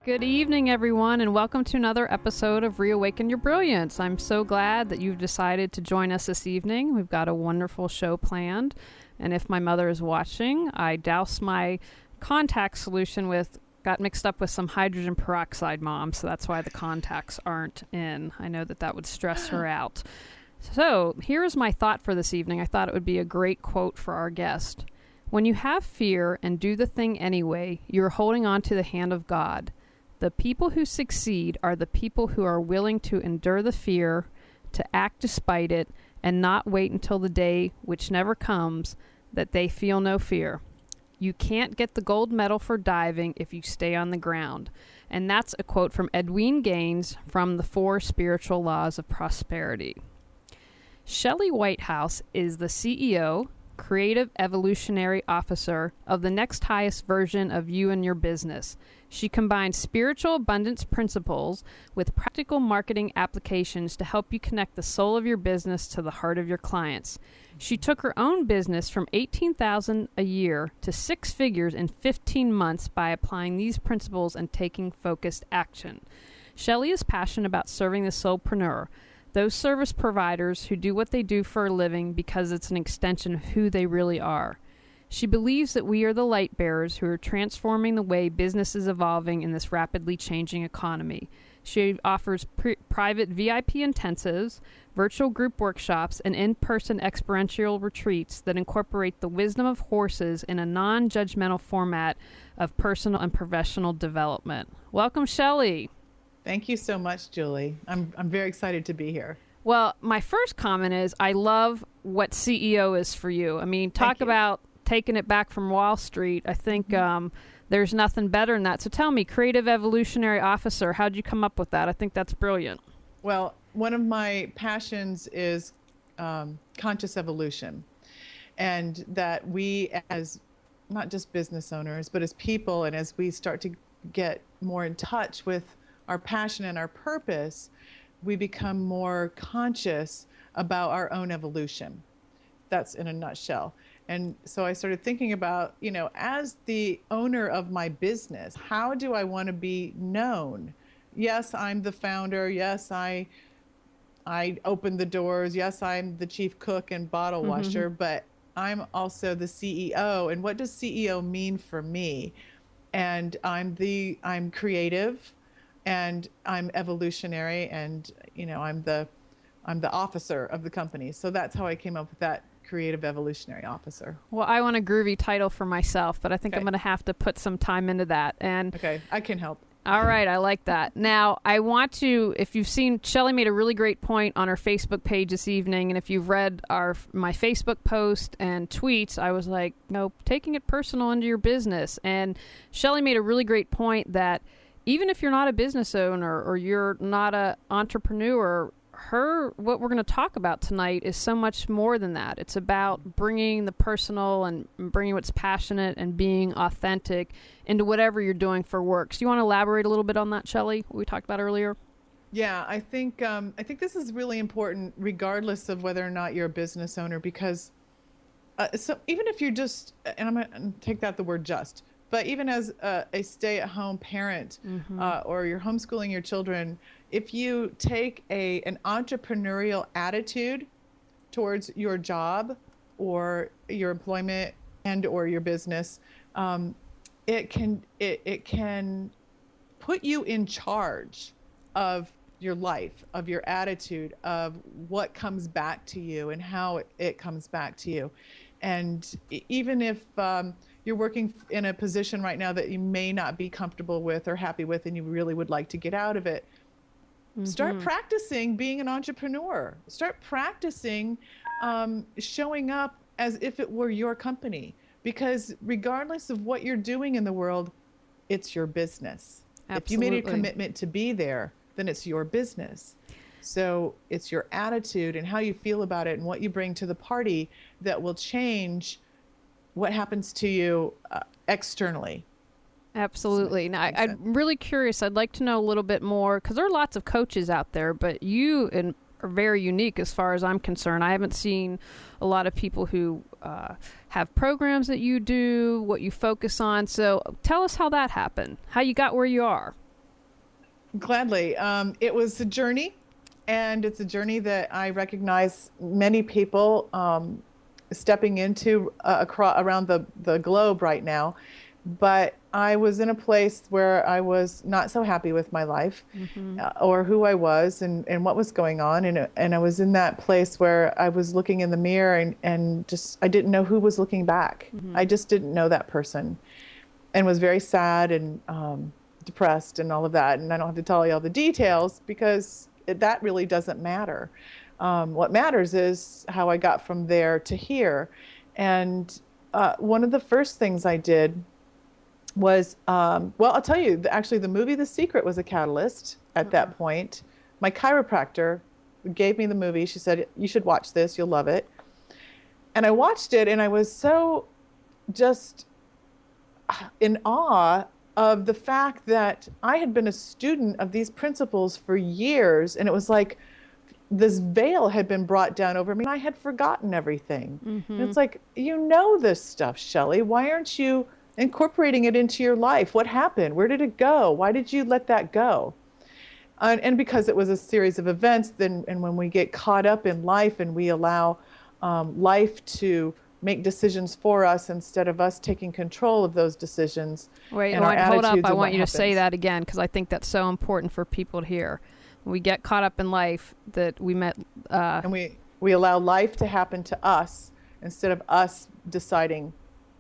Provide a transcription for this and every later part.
Good evening, everyone, and welcome to another episode of Reawaken Your Brilliance. I'm so glad that you've decided to join us this evening. We've got a wonderful show planned, and if my mother is watching, I doused my contact solution got mixed up with some hydrogen peroxide, Mom, so that's why the contacts aren't in. I know that would stress her out. So here's my thought for this evening. I thought it would be a great quote for our guest. When you have fear and do the thing anyway, you're holding on to the hand of God. The people who succeed are the people who are willing to endure the fear, to act despite it, and not wait until the day, which never comes, that they feel no fear. You can't get the gold medal for diving if you stay on the ground. And that's a quote from Edwene Gaines from The 4 Spiritual Laws of Prosperity. Schelli Whitehouse is the CEO, Creative Evolutionary Officer of the next highest version of you and your business. She combines spiritual abundance principles with practical marketing applications to help you connect the soul of your business to the heart of your clients. She took her own business from $18,000 a year to 6 figures in 15 months by applying these principles and taking focused action. Schelli is passionate about serving the soulpreneur, those service providers who do what they do for a living because it's an extension of who they really are. She believes that we are the light bearers who are transforming the way business is evolving in this rapidly changing economy. She offers private VIP intensives, virtual group workshops, and in-person experiential retreats that incorporate the wisdom of horses in a non-judgmental format of personal and professional development. Welcome, Schelli. Thank you so much, Julie. I'm very excited to be here. Well, my first comment is I love what CEO is for you. I mean, talk about taking it back from Wall Street. I think there's nothing better than that. So tell me, Creative Evolutionary Officer, how'd you come up with that? I think that's brilliant. Well, one of my passions is conscious evolution, and that we as not just business owners, but as people, and as we start to get more in touch with our passion and our purpose, we become more conscious about our own evolution. That's in a nutshell. And so I started thinking about, as the owner of my business, how do I want to be known? Yes, I'm the founder. Yes, I opened the doors. Yes, I'm the chief cook and bottle washer, but I'm also the CEO. And what does CEO mean for me? And I'm creative, and I'm evolutionary, and I'm the officer of the company. So that's how I came up with that, Creative Evolutionary Officer. Well, I want a groovy title for myself, but I think I'm going to have to put some time into that. And okay, I can help. All right, I like that. Now, I want to, if you've seen, Schelli made a really great point on our Facebook page this evening, and if you've read my Facebook post and tweets, I was like, taking it personal into your business. And Schelli made a really great point that even if you're not a business owner or you're not an entrepreneur, what we're going to talk about tonight is so much more than that. It's about bringing the personal and bringing what's passionate and being authentic into whatever you're doing for work. So you want to elaborate a little bit on that, Schelli, what we talked about earlier? Yeah, I think this is really important regardless of whether or not you're a business owner, because so even if you're just, and I'm going to take that the word just, but even as a stay-at-home parent or you're homeschooling your children, if you take an entrepreneurial attitude towards your job or your employment and or your business, it can put you in charge of your life, of your attitude, of what comes back to you and how it comes back to you. And even if you're working in a position right now that you may not be comfortable with or happy with, and you really would like to get out of it, start practicing being an entrepreneur. Start practicing showing up as if it were your company, because regardless of what you're doing in the world, it's your business. Absolutely. If you made a commitment to be there, then it's your business. So it's your attitude and how you feel about it and what you bring to the party that will change what happens to you externally. Absolutely. Now, I'm really curious. I'd like to know a little bit more, because there are lots of coaches out there, but you are very unique as far as I'm concerned. I haven't seen a lot of people who have programs that you do, what you focus on. So tell us how that happened, how you got where you are. Gladly. It was a journey, and it's a journey that I recognize many people stepping into around the globe right now. But I was in a place where I was not so happy with my life, or who I was, and what was going on. And I was in that place where I was looking in the mirror and just, I didn't know who was looking back. I just didn't know that person, and was very sad and depressed and all of that. And I don't have to tell you all the details because that really doesn't matter. What matters is how I got from there to here. And one of the first things I did was, well, I'll tell you, actually the movie The Secret was a catalyst at that point. My chiropractor gave me the movie. She said, you should watch this, you'll love it. And I watched it, and I was so just in awe of the fact that I had been a student of these principles for years, and it was like this veil had been brought down over me, and I had forgotten everything. And it's like, you know this stuff, Schelli. Why aren't you incorporating it into your life? What happened? Where did it go? Why did you let that go? And because it was a series of events, and when we get caught up in life and we allow life to make decisions for us instead of us taking control of those decisions. Wait, hold up. I want you to say that again, because I think that's so important for people to hear. When we get caught up in life, that we met... and we allow life to happen to us instead of us deciding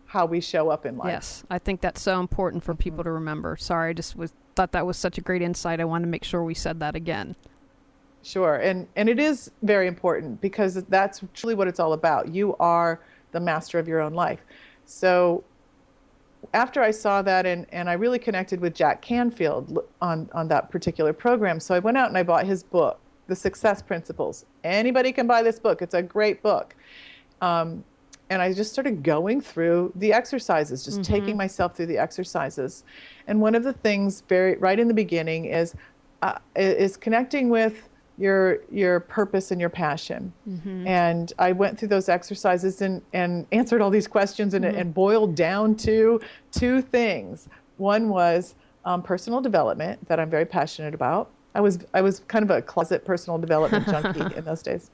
how we show up in life. Yes, I think that's so important for people to remember. Sorry, I just thought that was such a great insight. I wanted to make sure we said that again. Sure, and it is very important because that's truly what it's all about. You are the master of your own life. So after I saw that, and I really connected with Jack Canfield on that particular program, so I went out and I bought his book, The Success Principles. Anybody can buy this book. It's a great book. And I just started going through the exercises, just taking myself through the exercises. And one of the things right in the beginning is connecting with your purpose and your passion. And I went through those exercises and answered all these questions and boiled down to two things. One was personal development that I'm very passionate about. I was kind of a closet personal development junkie in those days.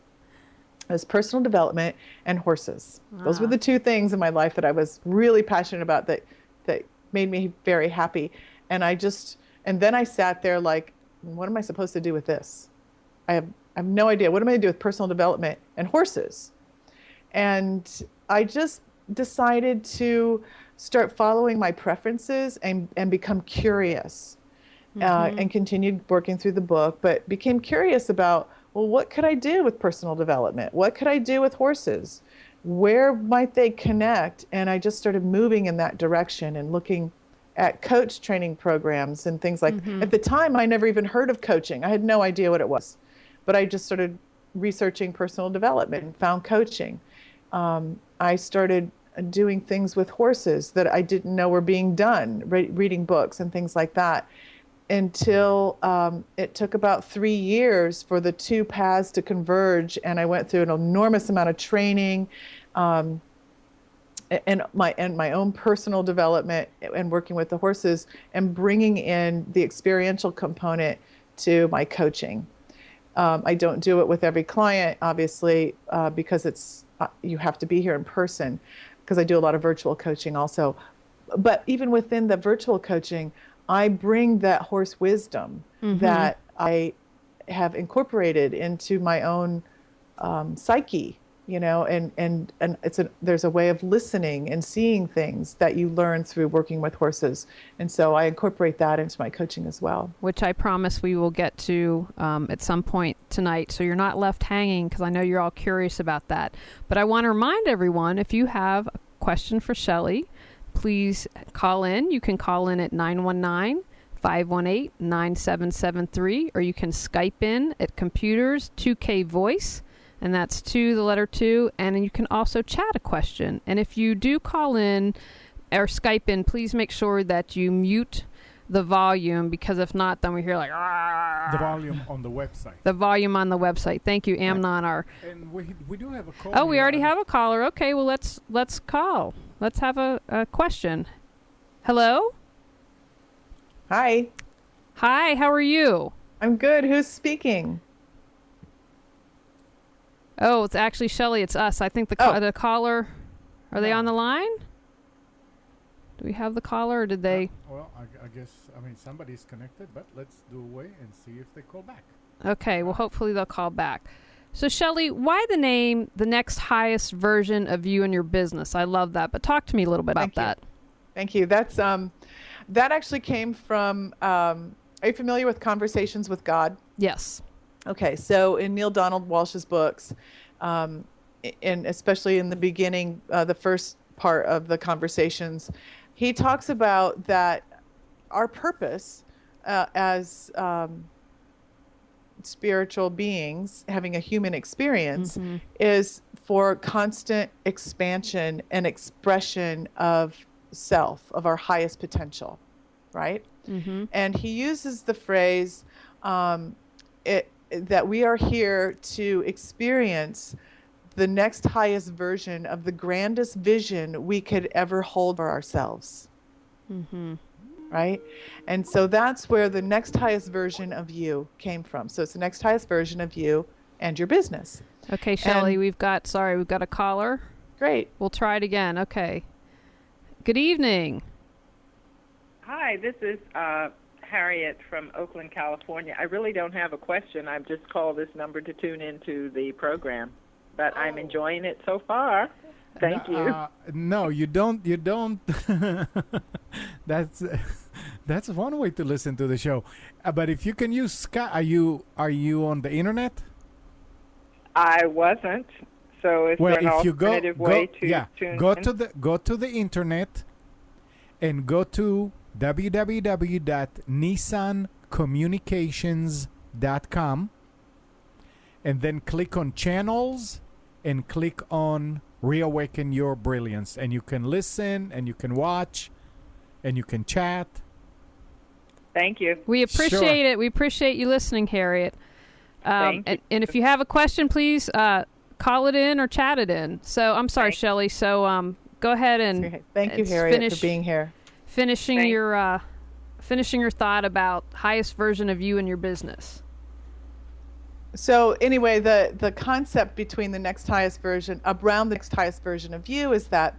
It was personal development and horses. Those were the two things in my life that I was really passionate about that made me very happy. And then I sat there like, what am I supposed to do with this? I have no idea. What am I going to do with personal development and horses? And I just decided to start following my preferences and become curious, and continued working through the book, but became curious about, well, what could I do with personal development? What could I do with horses? Where might they connect? And I just started moving in that direction and looking at coach training programs and things like, at the time, I never even heard of coaching. I had no idea what it was, but I just started researching personal development and found coaching. I started doing things with horses that I didn't know were being done, reading books and things like that, until it took about 3 years for the two paths to converge. And I went through an enormous amount of training, and my own personal development and working with the horses and bringing in the experiential component to my coaching. I don't do it with every client, obviously, because you have to be here in person, because I do a lot of virtual coaching also. But even within the virtual coaching, I bring that horse wisdom that I have incorporated into my own psyche, and there's a way of listening and seeing things that you learn through working with horses. And so I incorporate that into my coaching as well. Which I promise we will get to at some point tonight. So you're not left hanging, because I know you're all curious about that. But I want to remind everyone, if you have a question for Schelli, please call in. You can call in at 919-518-9773, or you can Skype in at computers 2K voice, and that's 2, the letter 2, and then you can also chat a question. And if you do call in or Skype in, please make sure that you mute the volume, because if not, then we hear like the volume on the website. The volume on the website. Thank you, Amnon. And we do have a call. Oh, we already have a caller. Okay, well let's call. Let's have a question. Hello? Hi. Hi, how are you? I'm good. Who's speaking? Oh, it's actually Schelli. It's us. I think the caller. Are they on the line? Do we have the caller, or did they? Well, I guess, somebody's connected, but let's do away and see if they call back. Okay, well, hopefully they'll call back. So, Schelli, why the name The Next Highest Version of You and Your Business? I love that, but talk to me a little bit about that. Thank you. That's that actually came from. Are you familiar with Conversations with God? Yes. Okay, so in Neil Donald Walsh's books, and especially in the beginning, the first part of the Conversations, he talks about that our purpose as spiritual beings having a human experience is for constant expansion and expression of self, of our highest potential, right? And he uses the phrase that we are here to experience the next highest version of the grandest vision we could ever hold for ourselves. Right? And so that's where the next highest version of you came from. So it's the next highest version of you and your business. Okay, Schelli, we've got a caller. Great. We'll try it again. Okay. Good evening. Hi, this is Harriet from Oakland, California. I really don't have a question. I've just called this number to tune into the program, but I'm enjoying it so far. Thank you. No, you don't. You don't. That's one way to listen to the show. But if you can use Skype, are you on the internet? I wasn't. So is there an alternative way to tune go in? Go to the internet and go to www.nissancommunications.com and then click on channels and click on Reawaken Your Brilliance, and you can listen and you can watch and you can chat. Thank you. We appreciate it. We appreciate you listening, Harriet. Thank you. And if you have a question, please call it in or chat it in. So I'm sorry, Schelli. So go ahead and thank you, Harriet, for being here. Finishing your thought about highest version of you and your business. So anyway, the concept between the next highest version, around the next highest version of you, is that,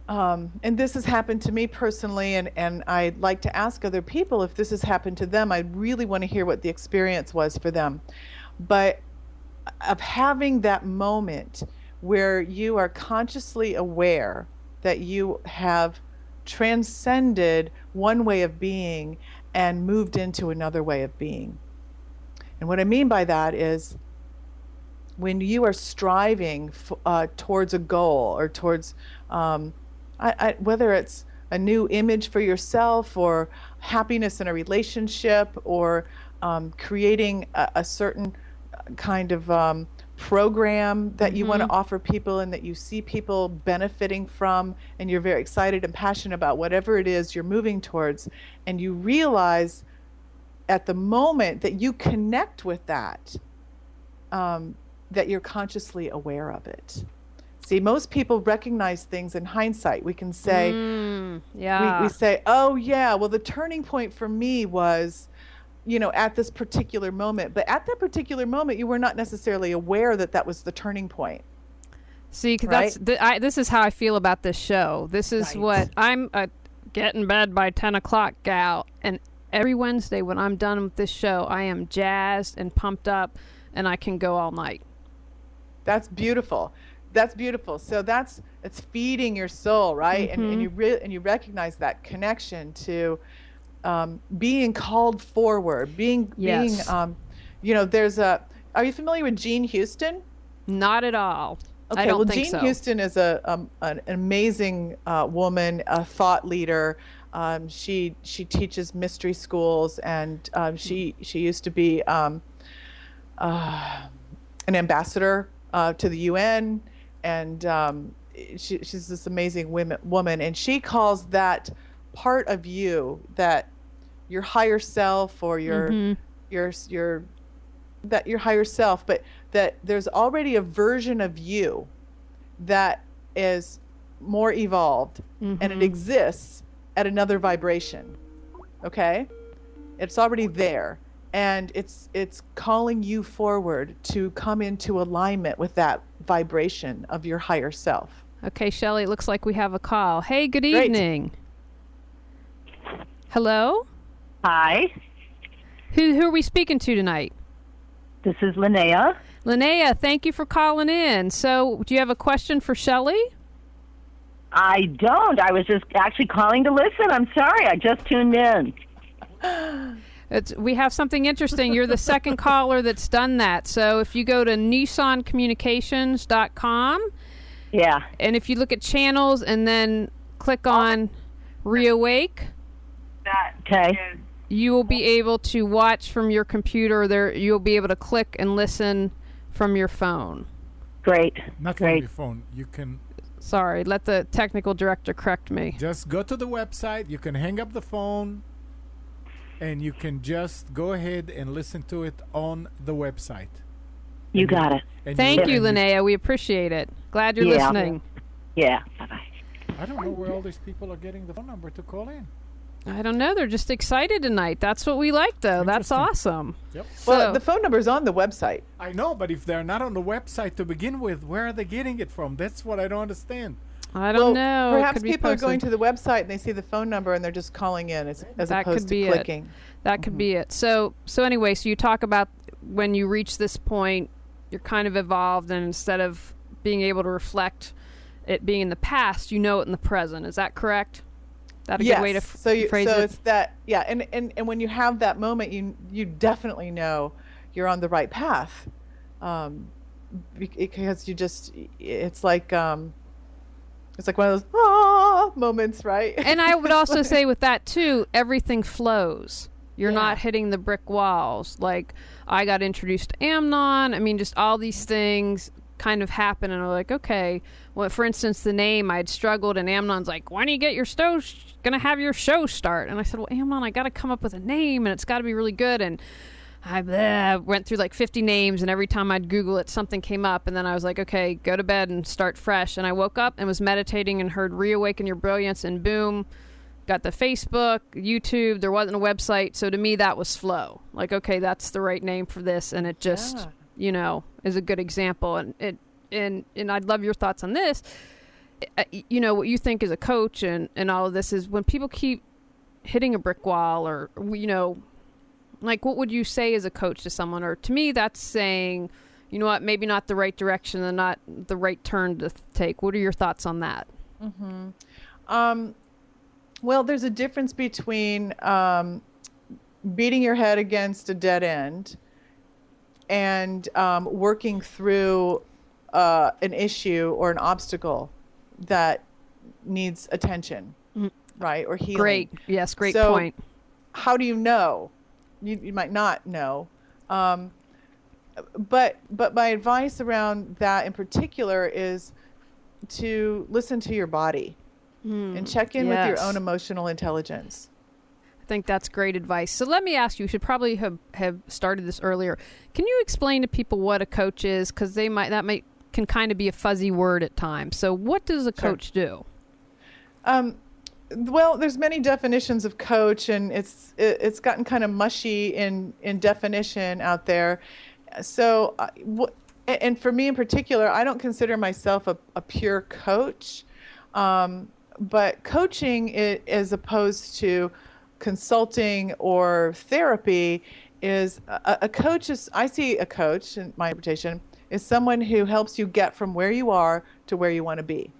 and this has happened to me personally, and I'd like to ask other people if this has happened to them. I really want to hear what the experience was for them. But of having that moment where you are consciously aware that you have transcended one way of being and moved into another way of being. And what I mean by that is when you are striving towards a goal or towards whether it's a new image for yourself or happiness in a relationship or creating a certain kind of program that you want to offer people and that you see people benefiting from, and you're very excited and passionate about whatever it is you're moving towards, and you realize at the moment that you connect with that, that you're consciously aware of it. See, most people recognize things in hindsight. We can say, we say, oh yeah, well the turning point for me was, at this particular moment. But at that particular moment, you were not necessarily aware that that was the turning point. See, right? This is how I feel about this show. This is what I'm get in bed by 10 o'clock gal, and every Wednesday when I'm done with this show, I am jazzed and pumped up, and I can go all night. That's beautiful. That's beautiful. So it's feeding your soul, right? And you recognize that connection to being called forward, being there's are you familiar with Jean Houston? Not at all. Okay, I don't think Jean so. Houston is an amazing woman, a thought leader. She teaches mystery schools, and she used to be an ambassador to the UN, and she's this amazing woman, and she calls that part of you, that your higher self or your higher self, but that there's already a version of you that is more evolved and it exists at another vibration. Okay? It's already there. And it's calling you forward to come into alignment with that vibration of your higher self. Okay, Schelli, it looks like we have a call. Hey, good Great. evening. Hello? Hi, Who are we speaking to tonight? this is Linnea. Linnea, thank you for calling in. So, do you have a question for Schelli? I don't. I was just actually calling to listen. I'm sorry. I just tuned in. We have something interesting. You're the second caller that's done that. So, if you go to nissancommunications.com, Yeah. and if you look at channels and then click on Reawake, Okay. you will be able to watch from your computer. There, you'll be able to click and listen from your phone. Great. Not from Great. your phone. You can Sorry, let the technical director correct me. just go to the website. You can hang up the phone, and you can just go ahead and listen to it on the website. You got it. And Thank you, and Linnea. We appreciate it. Glad you're Yeah. listening. Yeah. Bye-bye. I don't know where all these people are getting the phone number to call in. I don't know. They're just excited tonight. That's what we like, though. That's Interesting. awesome. Yep. Well, So- the phone number is on the website. I know, but if they're not on the website to begin with, where are they getting it from? That's what I don't understand. I don't know. It Perhaps could be people are posted. going to the website and they see the phone number and they're just calling in as That opposed could to be clicking. it. That could be it. So anyway, so you talk about when you reach this point, you're kind of evolved, and instead of being able to reflect it being in the past, you know it in the present. Is that correct? That a Yes. good way to so you, phrase so it? it's that, yeah. And when you have that moment, you definitely know you're on the right path, because it's like one of those moments, right? And I would also say with that too, everything flows. You're Yeah. not hitting the brick walls. Like, I got introduced to Amnon. I mean, just all these things kind of happen, and I'm like, okay. Well, for instance, the name, I'd struggled, and Amnon's like, when do you get your gonna have your show start? And I said, well, Amnon, I got to come up with a name, and it's got to be really good. And I went through like 50 names, and every time I'd Google it, something came up. And then I was like, okay, go to bed and start fresh. And I woke up and was meditating and heard Reawaken Your Brilliance, and boom, got the Facebook, YouTube. There wasn't a website. So to me, that was flow. Like, okay, that's the right name for this. And it just, is a good example. And I'd love your thoughts on this. What you think as a coach and all of this is when people keep hitting a brick wall, or, like, what would you say as a coach to someone? Or to me, that's saying, you know what, maybe not the right direction and not the right turn to take. What are your thoughts on that? Well, there's a difference between beating your head against a dead end and working through an issue or an obstacle that needs attention, right? Or healing. Great. Yes, great So, point. How do you know? You might not know. But my advice around that in particular is to listen to your body and check in with your Yes. own emotional intelligence. I think that's great advice. So let me ask you, should probably have started this earlier. Can you explain to people what a coach is? Because can kind of be a fuzzy word at times. So what does a coach do? Well, there's many definitions of coach, and it's gotten kind of mushy in definition out there. So, and for me in particular, I don't consider myself a pure coach, but coaching, as opposed to consulting or therapy, is a coach is, I see a coach, in my interpretation, is someone who helps you get from where you are to where you want to be.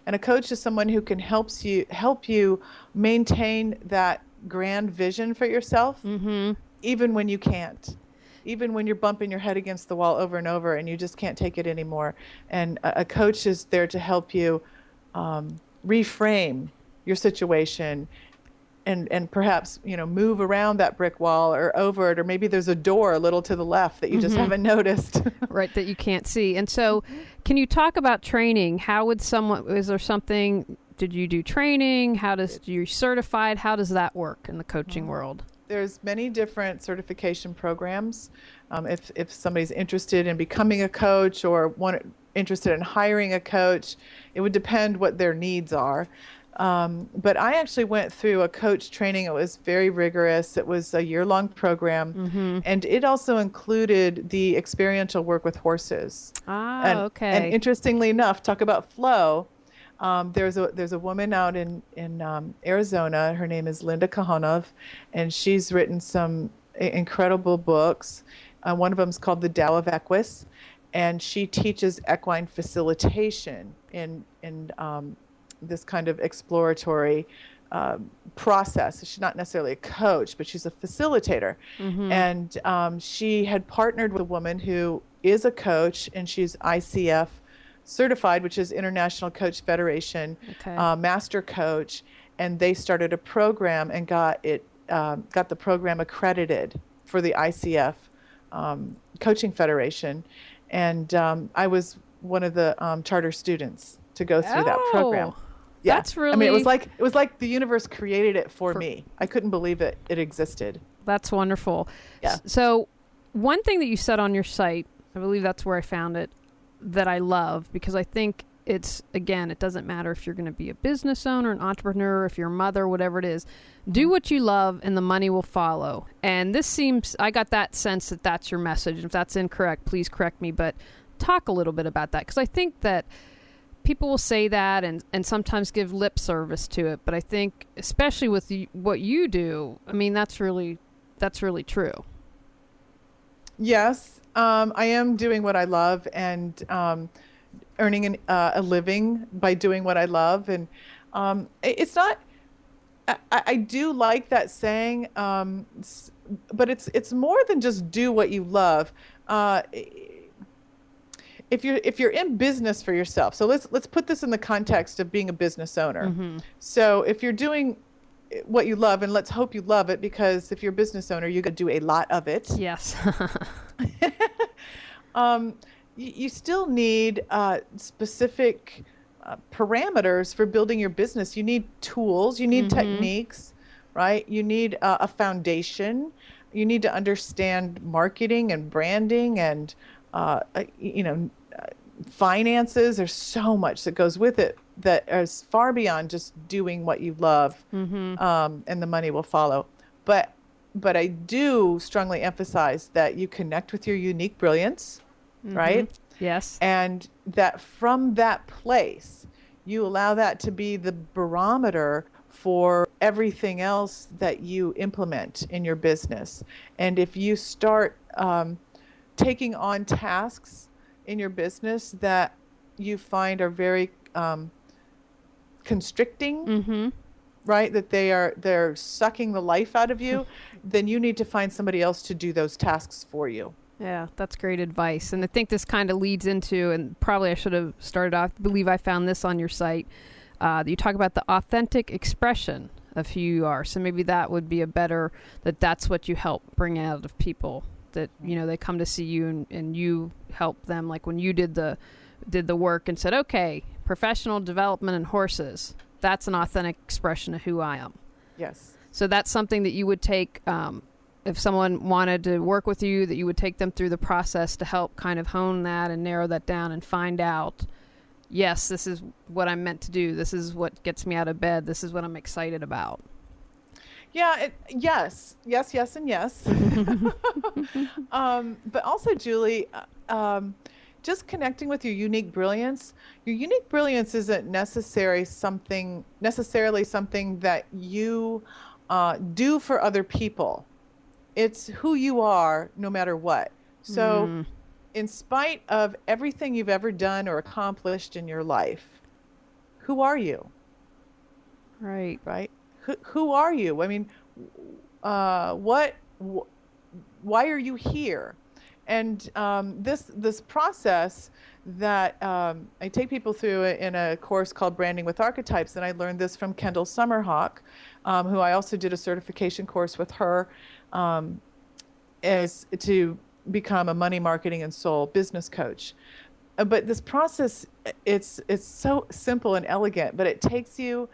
And a coach is someone who can help you maintain that grand vision for yourself, even when you can't, even when you're bumping your head against the wall over and over and you just can't take it anymore. And a coach is there to help you reframe your situation and perhaps, move around that brick wall or over it, or maybe there's a door a little to the left that you just haven't noticed. Right, that you can't see. And so can you talk about training? Is there something, did you do training? You're certified? How does that work in the coaching world? There's many different certification programs. If somebody's interested in becoming a coach or interested in hiring a coach, it would depend what their needs are. But I actually went through a coach training. It was very rigorous. It was a year-long program, and it also included the experiential work with horses. Ah, okay. And interestingly enough, talk about flow. There's a woman out in Arizona. Her name is Linda Kahonov, and she's written some incredible books. One of them is called The Tao of Equus, and she teaches equine facilitation in this kind of exploratory process. She's not necessarily a coach, but she's a facilitator. And she had partnered with a woman who is a coach, and she's ICF certified, which is International Coach Federation, master coach. And they started a program and got the program accredited for the ICF Coaching Federation. And I was one of the charter students to go through that program. Yeah. That's really... I mean, it was like the universe created it for me. I couldn't believe it existed. That's wonderful. Yeah. So one thing that you said on your site, I believe that's where I found it, that I love, because I think it's, again, it doesn't matter if you're going to be a business owner, an entrepreneur, if you're a mother, whatever it is, do what you love and the money will follow. And this seems, I got that sense that that's your message. If that's incorrect, please correct me, but talk a little bit about that, because I think that people will say that and sometimes give lip service to it, but I think especially with what you do, I mean, that's really true. Yes, I am doing what I love and earning a living by doing what I love, and it's not. I do like that saying, but it's more than just do what you love. If you're in business for yourself, so let's put this in the context of being a business owner. So if you're doing what you love, and let's hope you love it, because if you're a business owner, you got to do a lot of it. Yes. You still need specific parameters for building your business. You need tools, you need techniques, right? You need a foundation. You need to understand marketing and branding and finances. There's so much that goes with it that is far beyond just doing what you love, and the money will follow. But I do strongly emphasize that you connect with your unique brilliance, right? Yes. And that from that place, you allow that to be the barometer for everything else that you implement in your business. And if you start taking on tasks in your business that you find are very constricting, right? That they're sucking the life out of you, then you need to find somebody else to do those tasks for you. Yeah, that's great advice. And I think this kind of leads into, and probably I should have started off, I believe I found this on your site, that you talk about the authentic expression of who you are. So maybe that would be that's what you help bring out of people, that, they come to see you and you help them. Like when you did the work and said, okay, professional development in horses, that's an authentic expression of who I am. Yes. So that's something that you would take, if someone wanted to work with you, that you would take them through the process to help kind of hone that and narrow that down and find out, yes, this is what I'm meant to do. This is what gets me out of bed. This is what I'm excited about. Yeah. Yes, and yes. But also, Julie, just connecting with your unique brilliance. Your unique brilliance isn't necessarily something that you do for other people. It's who you are, no matter what. So, in spite of everything you've ever done or accomplished in your life, who are you? Right. Right. Who are you? I mean, why are you here? And this process that I take people through in a course called Branding with Archetypes, and I learned this from Kendall Summerhawk, who I also did a certification course with her, is to become a money, marketing, and soul business coach. But this process, it's so simple and elegant, but it takes you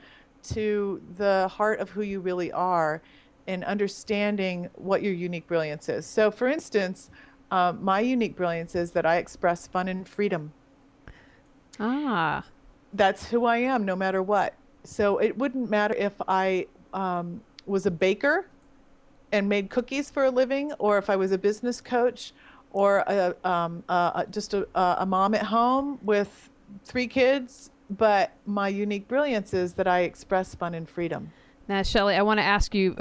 to the heart of who you really are and understanding what your unique brilliance is. So, for instance, my unique brilliance is that I express fun and freedom. Ah. That's who I am, no matter what. So it wouldn't matter if I was a baker and made cookies for a living, or if I was a business coach, or just a mom at home with 3 kids. But my unique brilliance is that I express fun and freedom. Now, Schelli, I want to ask you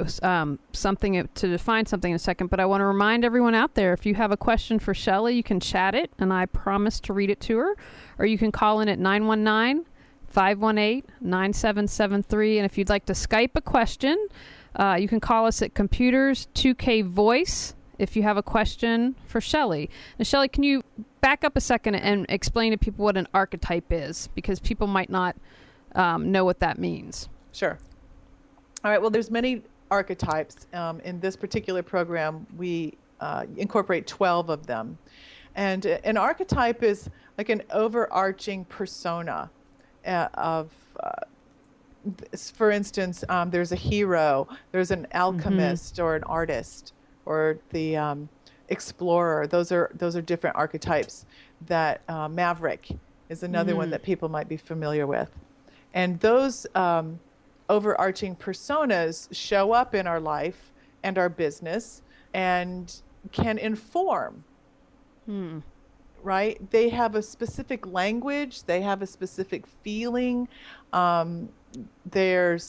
something to define something in a second, but I want to remind everyone out there, if you have a question for Schelli, you can chat it, and I promise to read it to her, or you can call in at 919-518-9773, and if you'd like to Skype a question, you can call us at Computers 2K Voice if you have a question for Schelli. Now, Schelli, can you back up a second and explain to people what an archetype is? Because people might not know what that means. Sure. All right. Well, there's many archetypes. In this particular program, we incorporate 12 of them. And an archetype is like an overarching persona of, for instance, there's a hero, there's an alchemist or an artist or the explorer. Those are different archetypes. That Maverick is another one that people might be familiar with. And those overarching personas show up in our life and our business and can inform. Right? They have a specific language. They have a specific feeling. They're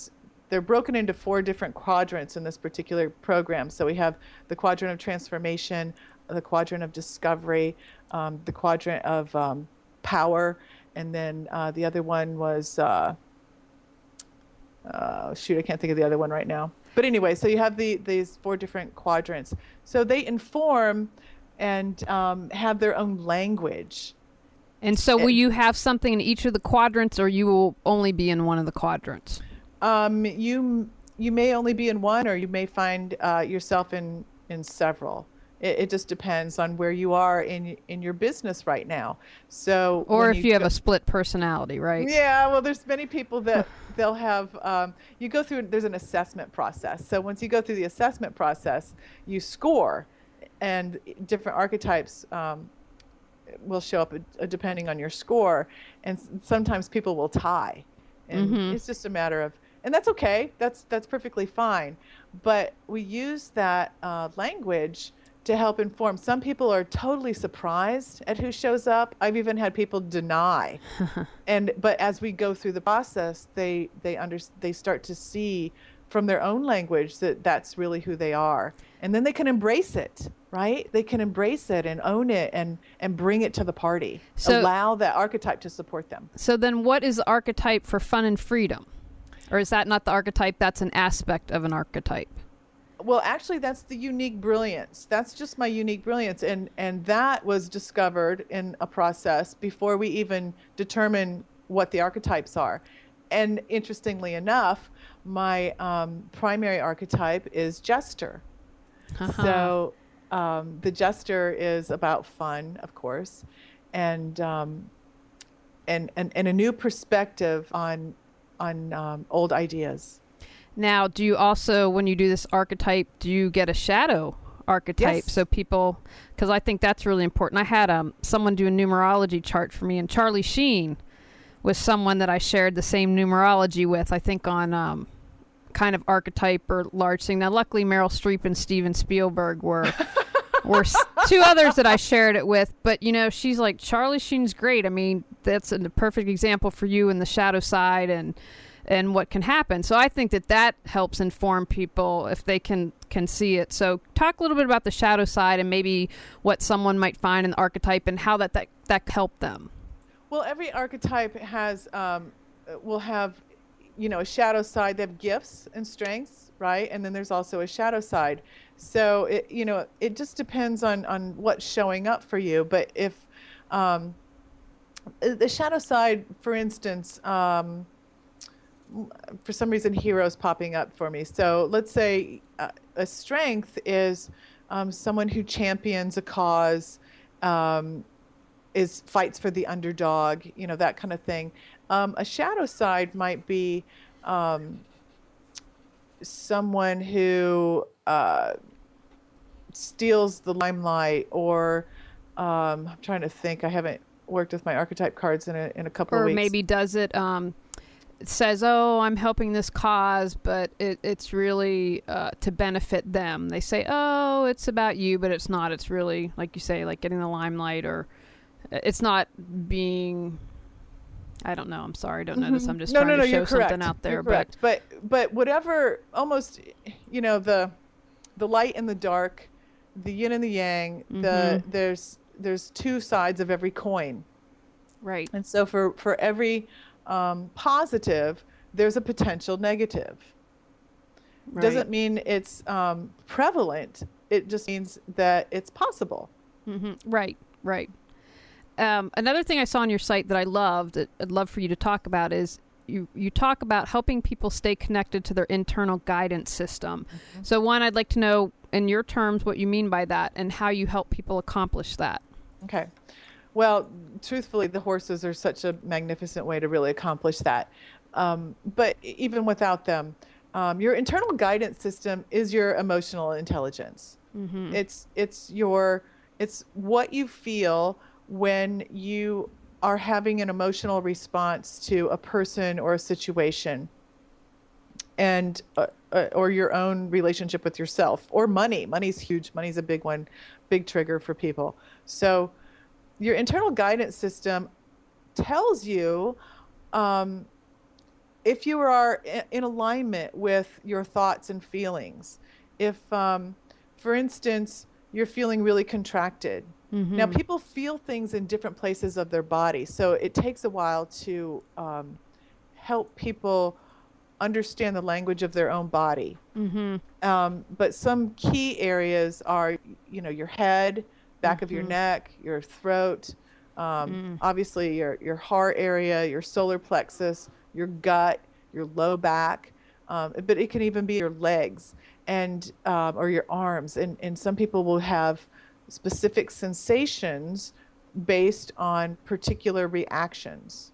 broken into 4 different quadrants in this particular program. So we have the quadrant of transformation, the quadrant of discovery, the quadrant of power, and then the other one was, shoot, I can't think of the other one right now. But anyway, so you have these 4 different quadrants. So they inform and have their own language. And so will you have something in each of the quadrants, or you will only be in one of the quadrants? You may only be in one, or you may find yourself in several. It just depends on where you are in your business right now. So, or if you have a split personality, right? Yeah, well, there's many people that they'll have. You go through. There's an assessment process. So once you go through the assessment process, you score, and different archetypes will show up depending on your score. And sometimes people will tie, and it's just a matter of. And that's okay. That's perfectly fine. But we use that language to help inform. Some people are totally surprised at who shows up. I've even had people deny. But as we go through the process, they start to see from their own language that that's really who they are. And then they can embrace it, right? They can embrace it and own it and bring it to the party. So, allow that archetype to support them. So then what is the archetype for fun and freedom? Or is that not the archetype? That's an aspect of an archetype. Well, actually, that's the unique brilliance. That's just my unique brilliance. And that was discovered in a process before we even determine what the archetypes are. And interestingly enough, my primary archetype is jester. So the jester is about fun, of course, and a new perspective on old ideas. Now, do you also, when you do this archetype, do you get a shadow archetype? Yes. So people, because I think that's really important. I had someone do a numerology chart for me, and Charlie Sheen was someone that I shared the same numerology with, I think on kind of archetype or large thing. Now, luckily, Meryl Streep and Steven Spielberg were 2 others that I shared it with. But, you know, she's like, Charlie Sheen's great. I mean, that's a perfect example for you in the shadow side and what can happen. So I think that helps inform people if they can see it. So talk a little bit about the shadow side and maybe what someone might find in the archetype and how that helped them. Well, every archetype will have, a shadow side. They have gifts and strengths, right? And then there's also a shadow side. So it just depends on what's showing up for you. But if the shadow side, for instance, for some reason, heroes popping up for me. So let's say a strength is someone who champions a cause, fights for the underdog, that kind of thing. A shadow side might be someone who steals the limelight, or I'm trying to think. I haven't worked with my archetype cards in a couple of weeks. Or maybe does it. says, oh, I'm helping this cause, but it's really to benefit them. They say, oh, it's about you, but it's not. It's really, like you say, like getting the limelight, or it's not being, I don't know. I'm sorry. I don't know this. I'm just trying to show something out there. You're correct. But whatever, almost, you know, the light and the dark, the yin and the yang, there's two sides of every coin. Right. And so for every positive, there's a potential negative. Right. Doesn't mean it's prevalent. It just means that it's possible. Right. Another thing I saw on your site that I loved, that I'd love for you to talk about, is you talk about helping people stay connected to their internal guidance system. So one, I'd like to know in your terms what you mean by that and how you help people accomplish that. Okay. Well, truthfully, the horses are such a magnificent way to really accomplish that. But even without them, your internal guidance system is your emotional intelligence. It's what you feel when you are having an emotional response to a person or a situation, and or your own relationship with yourself, or money. Money's huge. Money's a big one, big trigger for people. So your internal guidance system tells you if you are in alignment with your thoughts and feelings. If, for instance, you're feeling really contracted. Now, people feel things in different places of their body, so it takes a while to help people understand the language of their own body. But some key areas are, you know, your head, back of your neck, your throat, obviously your heart area, your solar plexus, your gut, your low back, but it can even be your legs and or your arms. And some people will have specific sensations based on particular reactions.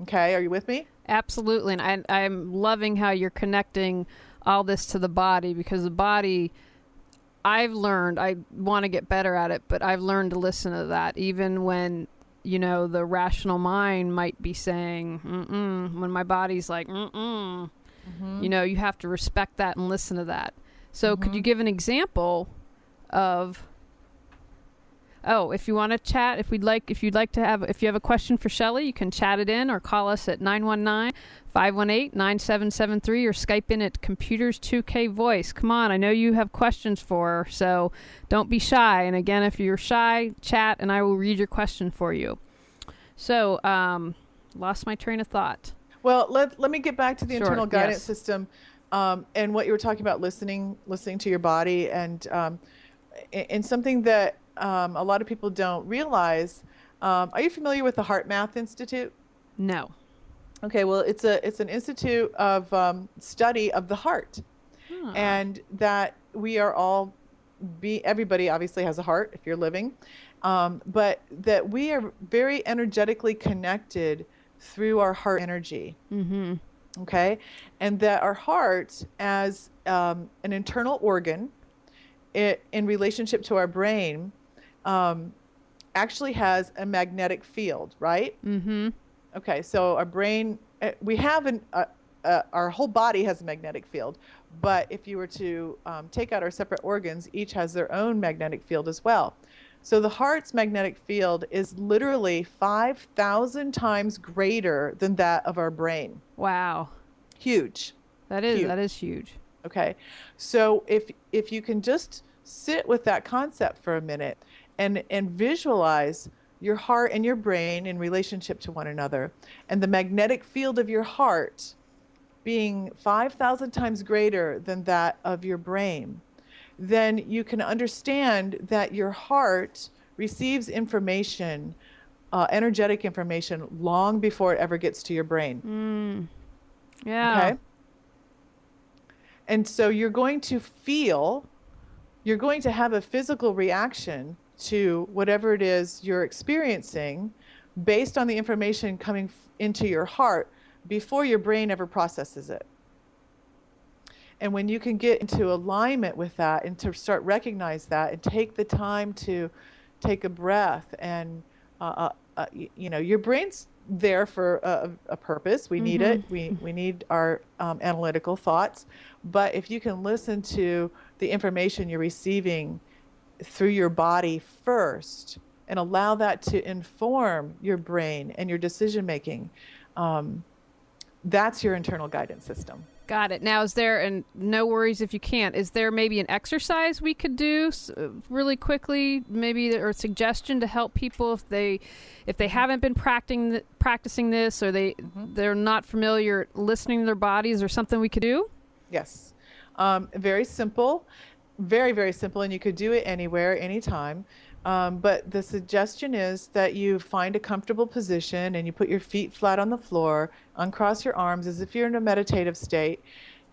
Okay, are you with me? Absolutely. And I'm loving how you're connecting all this to the body, because the body, I've learned, I want to get better at it, but I've learned to listen to that, even when, you know, the rational mind might be saying, when my body's like, you know, you have to respect that and listen to that. So could you give an example of, if you want to chat, if you have a question for Schelli, you can chat it in or call us at 919-518-9773 or Skype in at Computers 2K Voice. Come on, I know you have questions for her, so don't be shy. And again, if you're shy, chat and I will read your question for you. So, lost my train of thought. Well, let me get back to the internal guidance yes. system, and what you were talking about, listening to your body, and something that a lot of people don't realize. Are you familiar with the Heart Math Institute? No. Okay, well, it's an institute of study of the heart, and that we are all everybody obviously has a heart if you're living, but that we are very energetically connected through our heart energy. Okay, and that our heart, as an internal organ, in relationship to our brain, actually has a magnetic field, right? Okay, so our brain, we have our whole body has a magnetic field, but if you were to take out our separate organs, each has their own magnetic field as well. So the heart's magnetic field is literally 5,000 times greater than that of our brain. Wow. Huge. That is huge. Okay, so if you can just sit with that concept for a minute and visualize your heart and your brain in relationship to one another, and the magnetic field of your heart being 5,000 times greater than that of your brain, then you can understand that your heart receives information, energetic information, long before it ever gets to your brain. Yeah. Okay. And so you're going to have a physical reaction to whatever it is you're experiencing based on the information coming into your heart before your brain ever processes it. And when you can get into alignment with that and to start recognize that and take the time to take a breath and, your brain's there for a purpose. We need it. We need our analytical thoughts. But if you can listen to the information you're receiving through your body first and allow that to inform your brain and your decision making, that's your internal guidance system. Got it. Now, is there, and no worries if you can't, is there maybe an exercise we could do really quickly, maybe, or a suggestion to help people if they haven't been practicing this, or they're not familiar listening to their bodies, or something we could do? Yes. Very simple, very, very simple, and you could do it anywhere, anytime. But the suggestion is that you find a comfortable position and you put your feet flat on the floor, uncross your arms as if you're in a meditative state.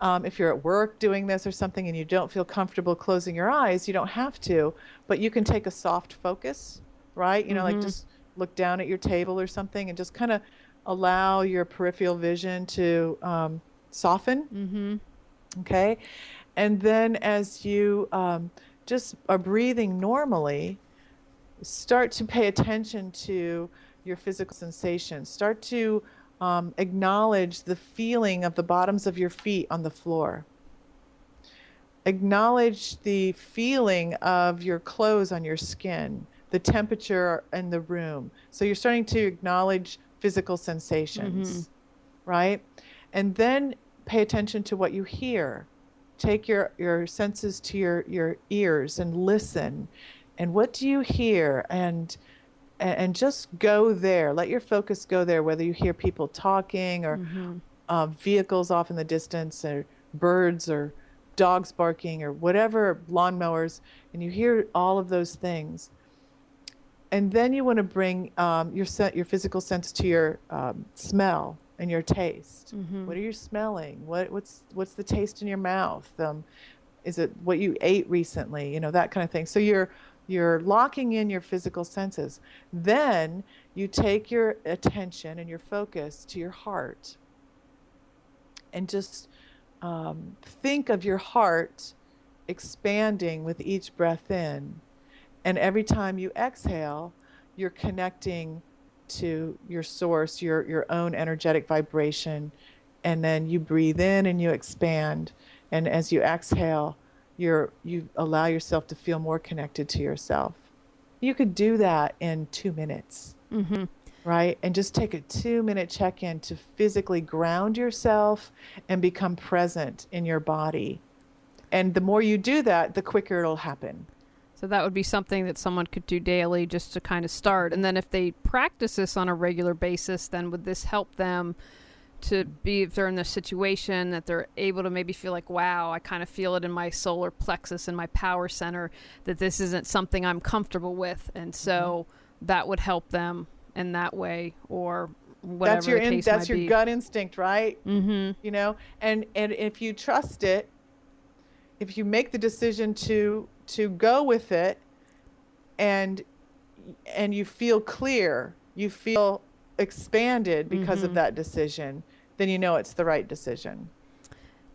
If you're at work doing this or something and you don't feel comfortable closing your eyes, you don't have to, but you can take a soft focus, right? You know, like just look down at your table or something and just kind of allow your peripheral vision to soften. Okay. And then as you just are breathing normally, start to pay attention to your physical sensations. Start to acknowledge the feeling of the bottoms of your feet on the floor. Acknowledge the feeling of your clothes on your skin, the temperature in the room. So you're starting to acknowledge physical sensations, right? And then pay attention to what you hear. Take your senses to your ears and listen. And what do you hear? And just go there. Let your focus go there, whether you hear people talking or vehicles off in the distance or birds or dogs barking or whatever, lawnmowers, and you hear all of those things. And then you want to bring your physical sense to your smell and your taste. What are you smelling? What's the taste in your mouth? Is it what you ate recently? You know, that kind of thing. So you're locking in your physical senses. Then you take your attention and your focus to your heart and just think of your heart expanding with each breath in. And every time you exhale, you're connecting to your source, your own energetic vibration. And then you breathe in and you expand. And as you exhale, you allow yourself to feel more connected to yourself. You could do that in 2 minutes, right? And just take a 2-minute check-in to physically ground yourself and become present in your body. And the more you do that, the quicker it'll happen. So that would be something that someone could do daily just to kind of start. And then if they practice this on a regular basis, then would this help them to be, if they're in this situation, that they're able to maybe feel like, wow, I kind of feel it in my solar plexus and my power center, that this isn't something I'm comfortable with. And so that would help them in that way, or whatever the case might be. That's your gut instinct, right? You know, and if you trust it, if you make the decision to go with it, and you feel clear, you feel expanded because of that decision, then you know it's the right decision.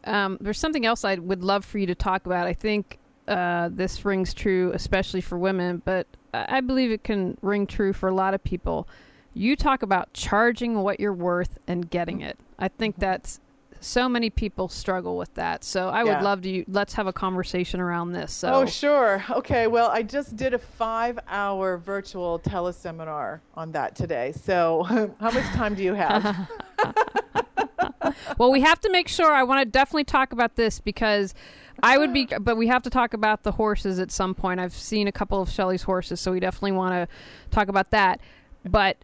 There's something else I would love for you to talk about. I think this rings true, especially for women, but I believe it can ring true for a lot of people. You talk about charging what you're worth and getting it. I think that's, so many people struggle with that. So I would love to, let's have a conversation around this. So. Oh, sure. Okay. Well, I just did a 5-hour virtual teleseminar on that today. So how much time do you have? Well, we have to make sure, I want to definitely talk about this because but we have to talk about the horses at some point. I've seen a couple of Schelli's horses, so we definitely want to talk about that. But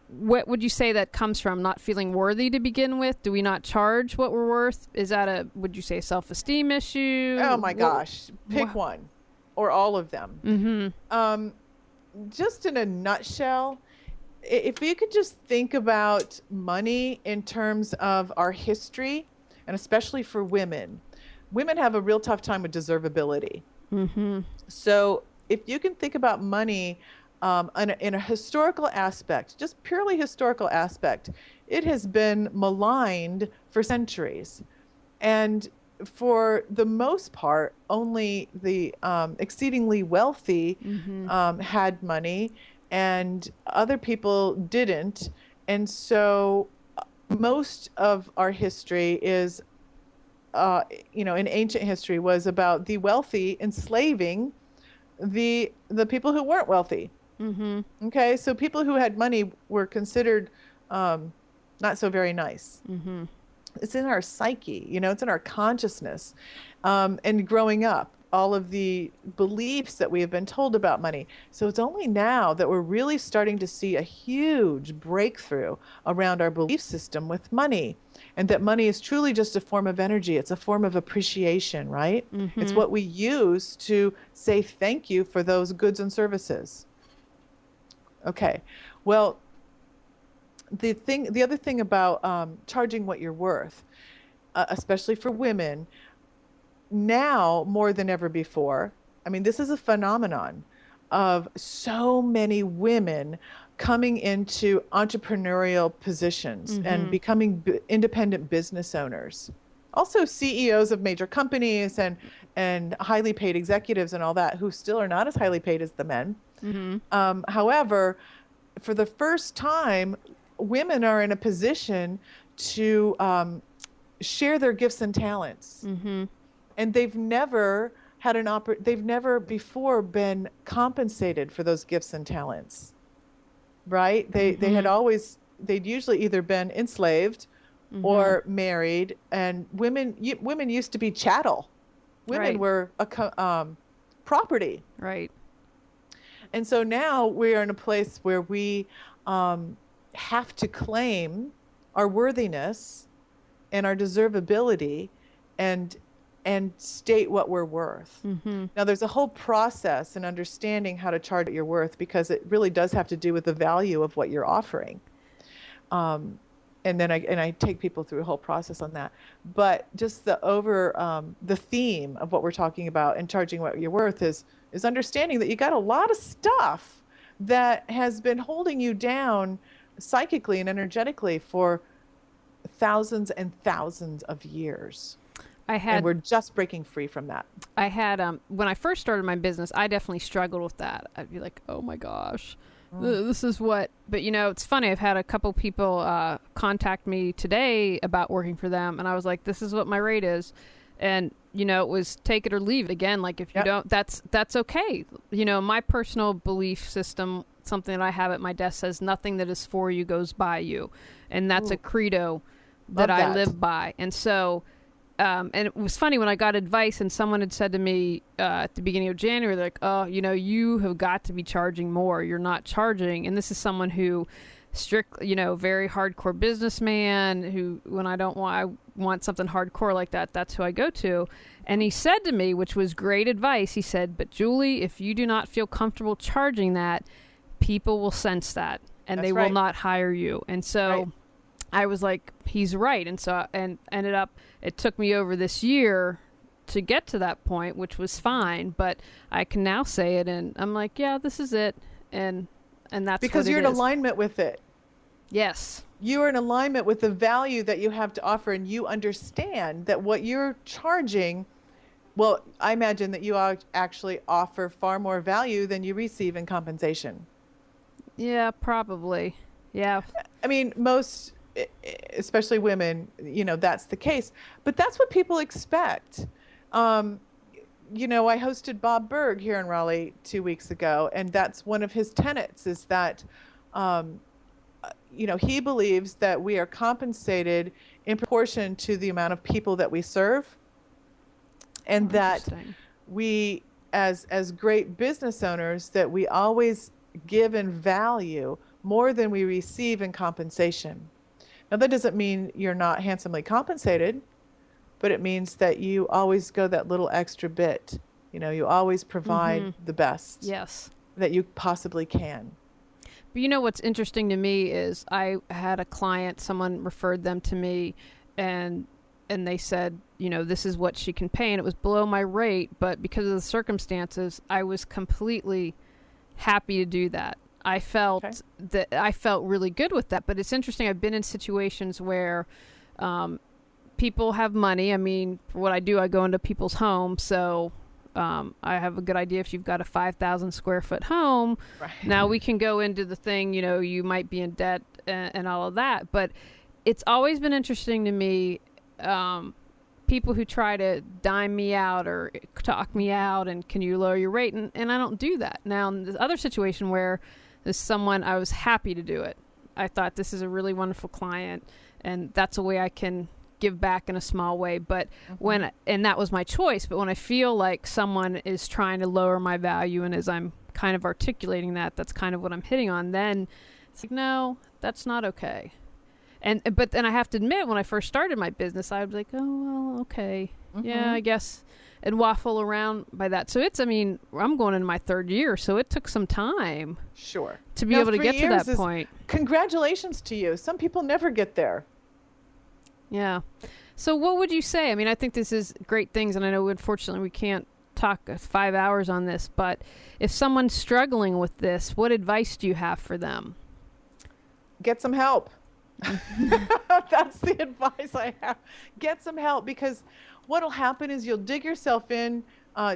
what would you say that comes from? Not feeling worthy to begin with? Do we not charge what we're worth? Is that would you say, self-esteem issue? Oh my gosh. Pick one or all of them. Just in a nutshell, if you could just think about money in terms of our history, and especially for women have a real tough time with deservability. So if you can think about money in a historical aspect, just purely historical aspect, it has been maligned for centuries. And for the most part, only the exceedingly wealthy had money, and other people didn't. And so most of our history is, in ancient history, was about the wealthy enslaving the people who weren't wealthy. Mm-hmm. Okay, so people who had money were considered not so very nice. Mm-hmm. It's in our psyche, it's in our consciousness. And growing up, all of the beliefs that we have been told about money. So it's only now that we're really starting to see a huge breakthrough around our belief system with money, and that money is truly just a form of energy. It's a form of appreciation, right? Mm-hmm. It's what we use to say thank you for those goods and services. Okay, well, the other thing about charging what you're worth, especially for women, now more than ever before, I mean, this is a phenomenon of so many women coming into entrepreneurial positions and becoming independent business owners. Also CEOs of major companies and highly paid executives and all that, who still are not as highly paid as the men. However, for the first time, women are in a position to share their gifts and talents. And they've never had they've never before been compensated for those gifts and talents, right? They had always, they'd usually either been enslaved or married, and women used to be chattel. Women were a property. Right. And so now we are in a place where we have to claim our worthiness and our deservability and state what we're worth. Now, there's a whole process in understanding how to charge your worth, because it really does have to do with the value of what you're offering. And then I take people through a whole process on that. But just the theme of what we're talking about and charging what you're worth is understanding that you got a lot of stuff that has been holding you down psychically and energetically for thousands and thousands of years. And we're just breaking free from that. I had, when I first started my business, I definitely struggled with that. I'd be like, oh my gosh, this is what, but it's funny. I've had a couple people contact me today about working for them. And I was like, this is what my rate is. And, it was take it or leave it. Again, like if you don't, that's okay. My personal belief system, something that I have at my desk, says nothing that is for you goes by you. And that's a credo that I live by. And so, and it was funny when I got advice and someone had said to me at the beginning of January, they're like, oh, you have got to be charging more. You're not charging. And this is someone who very hardcore businessman who, when I want something hardcore like that, that's who I go to. And he said to me, which was great advice, he said, but Julie, if you do not feel comfortable charging that, people will sense that and they will not hire you. And so I was like, he's right. And so, and ended up, it took me over this year to get to that point, which was fine, but I can now say it. And I'm like, yeah, this is it. And that's because you're in alignment with it. Yes. You are in alignment with the value that you have to offer, and you understand that what you're charging, well, I imagine that you actually offer far more value than you receive in compensation. Yeah, probably. Yeah. I mean, most, especially women, that's the case. But that's what people expect. I hosted Bob Berg here in Raleigh 2 weeks ago, and that's one of his tenets is that, he believes that we are compensated in proportion to the amount of people that we serve, and that we, as great business owners, that we always give in value more than we receive in compensation. Now, that doesn't mean you're not handsomely compensated, but it means that you always go that little extra bit. You always provide the best that you possibly can. But what's interesting to me is I had a client, someone referred them to me, and they said, this is what she can pay, and it was below my rate, but because of the circumstances, I was completely happy to do that. I felt really good with that. But it's interesting. I've been in situations where people have money. I mean, for what I do, I go into people's homes. So I have a good idea if you've got a 5,000 square foot home. Right. Now we can go into the thing, you might be in debt and all of that. But it's always been interesting to me, people who try to dime me out or talk me out and can you lower your rate? And I don't do that. Now, in this other situation where there's someone, I was happy to do it. I thought this is a really wonderful client, and that's a way I can give back in a small way. But and that was my choice. But when I feel like someone is trying to lower my value, and as I'm kind of articulating that, that's kind of what I'm hitting on, then it's like, no, that's not okay. But then I have to admit, when I first started my business, I was like, oh, well, okay. Yeah, I guess, and waffle around by that. So I'm going into my 3rd year, so it took some time. Sure. To be able to get to that point. Congratulations to you. Some people never get there. Yeah. So what would you say? I mean, I think this is great things, and I know unfortunately we can't talk 5 hours on this, but if someone's struggling with this, what advice do you have for them? Get some help. That's the advice I have. Get some help, because what'll happen is you'll dig yourself in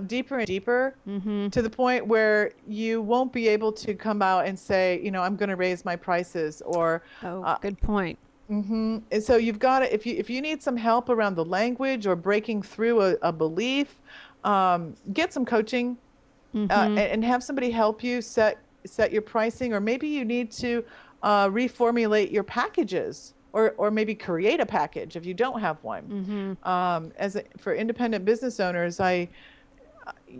deeper and deeper to the point where you won't be able to come out and say, I'm going to raise my prices, or good point. And so you've got to, if you need some help around the language or breaking through a belief, get some coaching and have somebody help you set your pricing, or maybe you need to reformulate your packages, or maybe create a package if you don't have one. For independent business owners,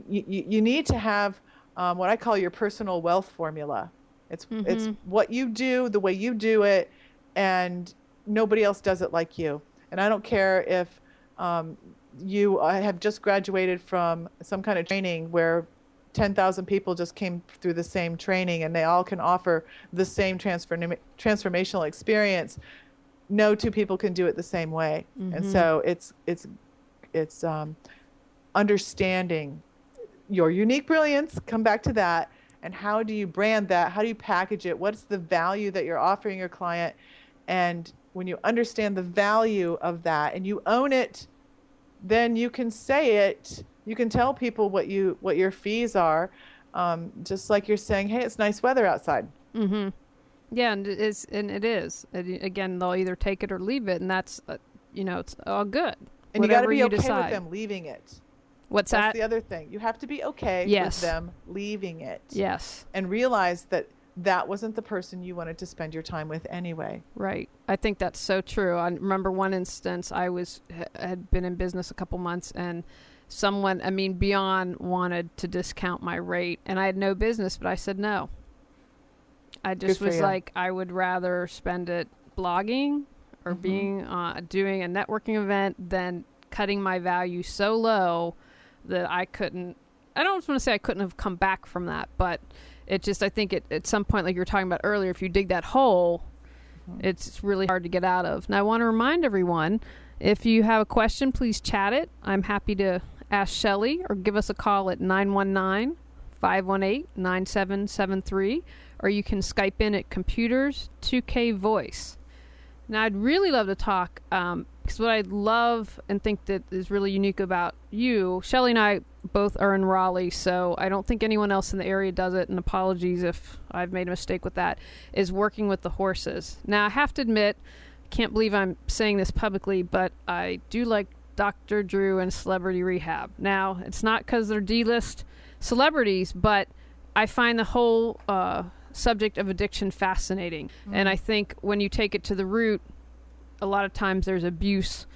you need to have what I call your personal wealth formula. It's what you do, the way you do it, and nobody else does it like you. And I don't care if you have just graduated from some kind of training where 10,000 people just came through the same training and they all can offer the same transformational experience. No two people can do it the same way. And so it's understanding your unique brilliance, come back to that, and how do you brand that? How do you package it? What's the value that you're offering your client? And when you understand the value of that and you own it, then you can say it. You can tell people what your fees are, just like you're saying, hey, it's nice weather outside. Yeah, and it is. And again, they'll either take it or leave it, and that's, it's all good. And you got to be okay with them leaving it. What's that? That's the other thing. You have to be okay with them leaving it. Yes. And realize that wasn't the person you wanted to spend your time with anyway. Right. I think that's so true. I remember one instance, I had been in business a couple months, and someone, beyond wanted to discount my rate, and I had no business, but I said no. I just was like, I would rather spend it blogging or being doing a networking event than cutting my value so low that I don't want to say I couldn't have come back from that, but it just, I think at some point, like you were talking about earlier, if you dig that hole, it's really hard to get out of. Now, I want to remind everyone, if you have a question, please chat it. I'm happy to ask Schelli, or give us a call at 919-518-9773, or you can Skype in at Computers 2K Voice. Now, I'd really love to talk, because what I love and think that is really unique about you, Schelli and I both are in Raleigh, so I don't think anyone else in the area does it, and apologies if I've made a mistake with that, is working with the horses. Now, I have to admit, can't believe I'm saying this publicly, but I do like Dr. Drew and Celebrity Rehab. Now, it's not because they're D-list celebrities, but I find the whole subject of addiction fascinating. And I think when you take it to the root, a lot of times there's abuse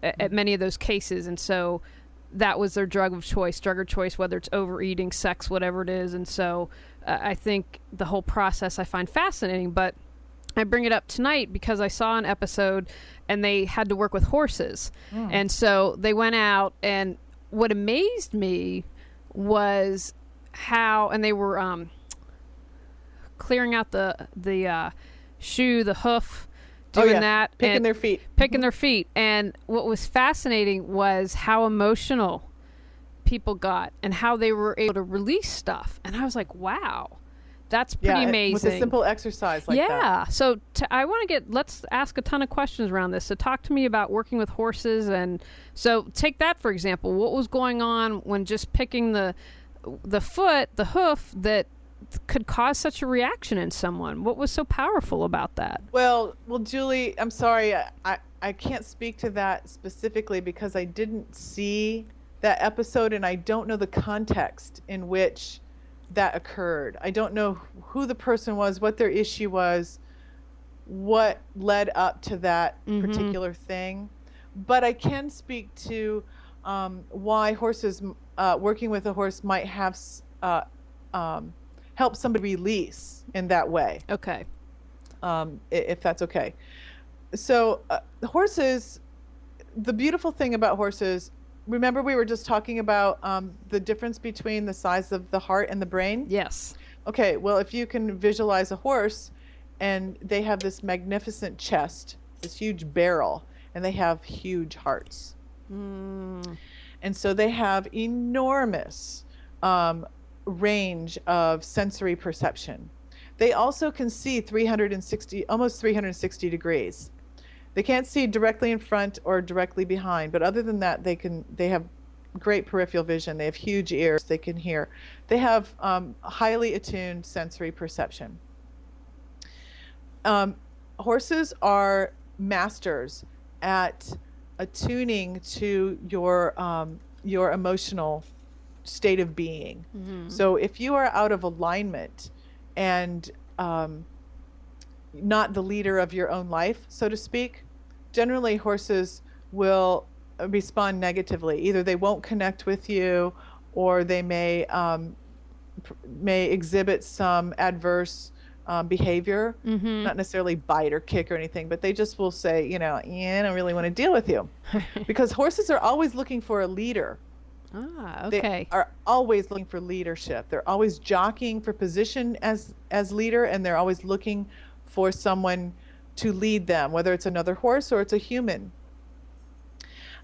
at many of those cases. And so that was their drug of choice, whether it's overeating, sex, whatever it is. And so I think the whole process I find fascinating. But I bring it up tonight because I saw an episode and they had to work with horses. And so they went out, and what amazed me was how, and they were clearing out the shoe, the hoof, doing that. Picking their feet. Picking their feet. And what was fascinating was how emotional people got and how they were able to release stuff. And I was like, wow. That's pretty amazing. With a simple exercise like that. Yeah. So I want to let's ask a ton of questions around this. So talk to me about working with horses. And so take that, for example. What was going on when just picking the foot, the hoof, that could cause such a reaction in someone? What was so powerful about that? Well, Julie, I'm sorry. I can't speak to that specifically because I didn't see that episode and I don't know the context in which that occurred. I don't know who the person was, what their issue was, what led up to that particular thing. But I can speak to why horses, working with a horse might have help somebody release in that way. Okay. If that's okay. So horses, the beautiful thing about horses, remember we were just talking about the difference between the size of the heart and the brain? Yes. Okay, well, if you can visualize a horse and they have this magnificent chest, this huge barrel, and they have huge hearts. And so they have enormous range of sensory perception. They also can see almost 360 degrees. They can't see directly in front or directly behind, but other than that, they have great peripheral vision. They have huge ears. They can hear. They have highly attuned sensory perception. Horses are masters at attuning to your emotional state of being. So if you are out of alignment and not the leader of your own life, so to speak, generally horses will respond negatively. Either they won't connect with you, or they may exhibit some adverse behavior, not necessarily bite or kick or anything, but they just will say, I don't really want to deal with you. Because horses are always looking for a leader. Okay. They are always looking for leadership. They're always jockeying for position as leader, and they're always looking for someone to lead them, whether it's another horse or it's a human.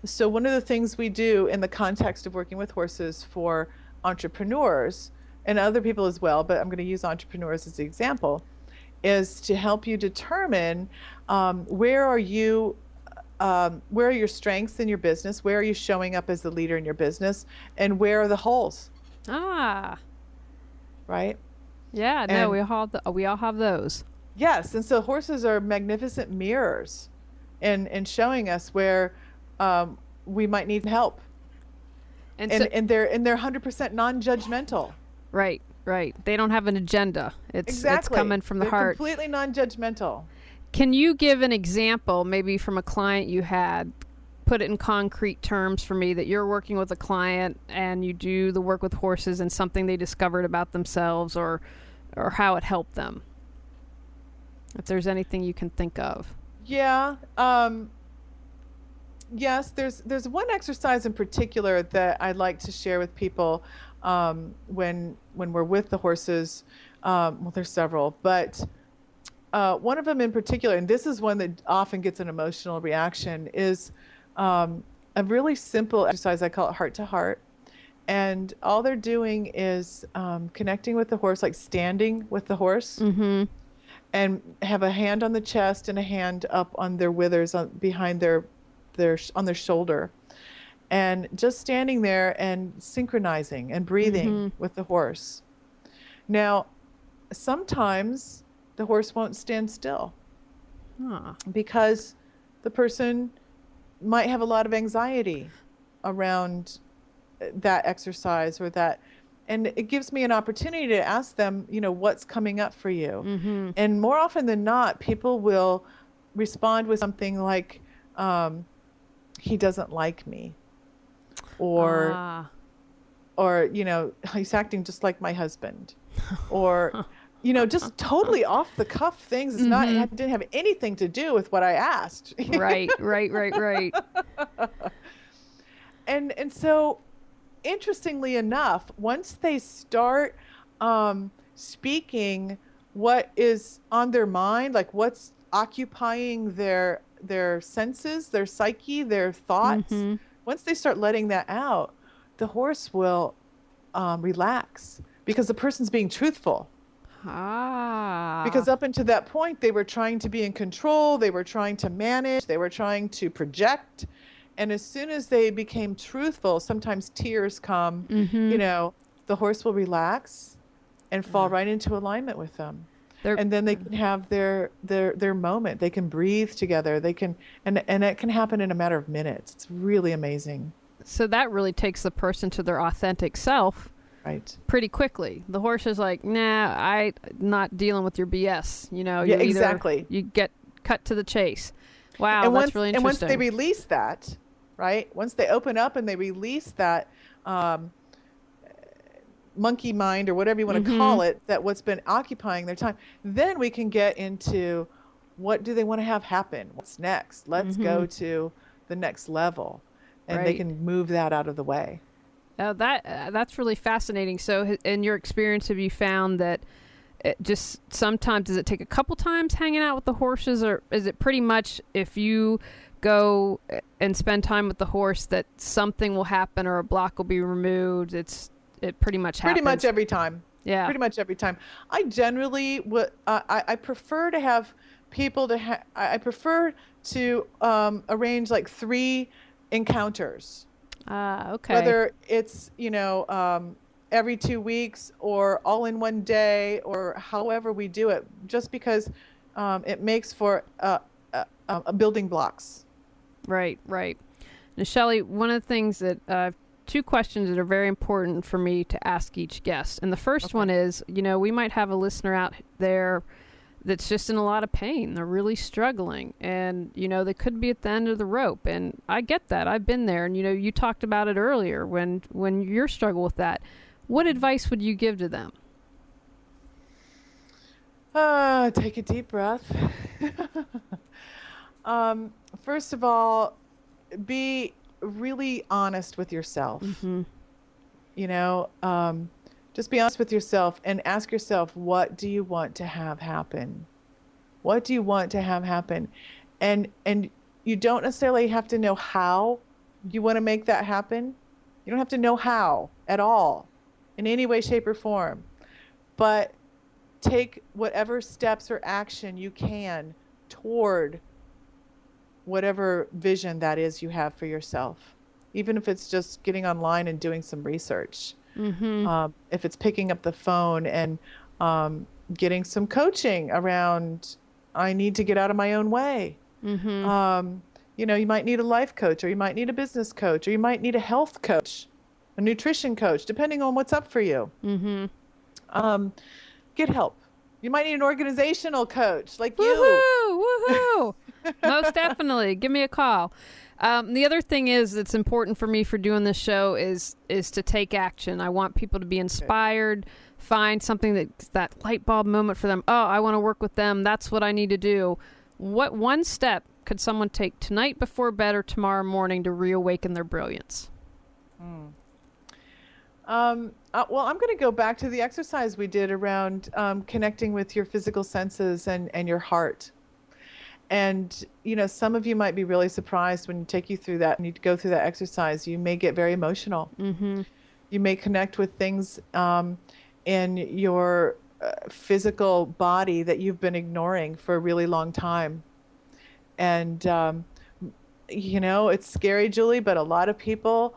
So one of the things we do in the context of working with horses for entrepreneurs and other people as well, but I'm going to use entrepreneurs as the example, is to help you determine where are your strengths in your business, where are you showing up as the leader in your business, and where are the holes. Right? Yeah, no, we all have those. Yes, and so horses are magnificent mirrors in showing us where we might need help. And they're 100% non-judgmental. Right. They don't have an agenda. It's coming from the They're heart. Completely non-judgmental. Can you give an example, maybe from a client you had, put it in concrete terms for me, that you're working with a client and you do the work with horses and something they discovered about themselves or how it helped them? If there's anything you can think of. Yeah. Yes, there's one exercise in particular that I'd like to share with people when we're with the horses. Well, there's several, but one of them in particular, and this is one that often gets an emotional reaction, is a really simple exercise. I call it heart to heart. And all they're doing is connecting with the horse, like standing with the horse. And have a hand on the chest and a hand up on their withers behind on their shoulder, and just standing there and synchronizing and breathing with the horse. Now, sometimes the horse won't stand still because the person might have a lot of anxiety around that exercise or that. And it gives me an opportunity to ask them, what's coming up for you? And more often than not, people will respond with something like, he doesn't like me. Or, he's acting just like my husband. Or, just totally off the cuff things. It's not, it didn't have anything to do with what I asked. Right. And so, interestingly enough, once they start speaking what is on their mind, like what's occupying their senses, their psyche, their thoughts, once they start letting that out, the horse will relax because the person's being truthful. Because up until that point, they were trying to be in control, they were trying to manage, they were trying to project. And as soon as they became truthful, sometimes tears come, the horse will relax and fall right into alignment with them. They're- And then they can have their moment. They can breathe together. They can, and it can happen in a matter of minutes. It's really amazing. So that really takes the person to their authentic self Right. pretty quickly. The horse is like, nah, I'm not dealing with your BS. You know, Yeah, you either- exactly. You get cut to the chase. Wow, and that's once, really and interesting. once they release that, right? Once they open up and they release that monkey mind or whatever you want to call it, that what's been occupying their time, then we can get into what do they want to have happen? What's next? Let's go to the next level. And they Right. can move that out of the way. That's really fascinating. So in your experience, have you found that it just sometimes, does it take a couple times hanging out with the horses, or is it pretty much if you go and spend time with the horse that something will happen or a block will be removed? It pretty much happens. Pretty much every time. Yeah. Pretty much every time. I generally would. I prefer to have people to. I prefer to arrange like 3 encounters. Okay. Whether it's every 2 weeks or all in one day or however we do it, just because it makes for building blocks. Right. Now, Schelli, one of the things that 2 questions that are very important for me to ask each guest. And the first one is, we might have a listener out there that's just in a lot of pain. They're really struggling, and, they could be at the end of the rope. And I get that. I've been there. And, you talked about it earlier when you're struggling with that. What advice would you give to them? Take a deep breath. First of all, be really honest with yourself. Just be honest with yourself and ask yourself, what do you want to have happen? What do you want to have happen? And you don't necessarily have to know how you want to make that happen. You don't have to know how at all, in any way, shape, or form. But take whatever steps or action you can toward whatever vision that is you have for yourself. Even if it's just getting online and doing some research. If it's picking up the phone and getting some coaching around, I need to get out of my own way. You might need a life coach, or you might need a business coach, or you might need a health coach, a nutrition coach, depending on what's up for you. Get help. You might need an organizational coach like you. Woohoo! Most definitely. Give me a call. The other thing is that's important for me for doing this show is to take action. I want people to be inspired, find something that light bulb moment for them. Oh, I want to work with them. That's what I need to do. What one step could someone take tonight before bed or tomorrow morning to reawaken their brilliance? Well, I'm going to go back to the exercise we did around connecting with your physical senses and your heart. And, some of you might be really surprised when you take you through that and you go through that exercise. You may get very emotional. You may connect with things in your physical body that you've been ignoring for a really long time. And, it's scary, Julie, but a lot of people,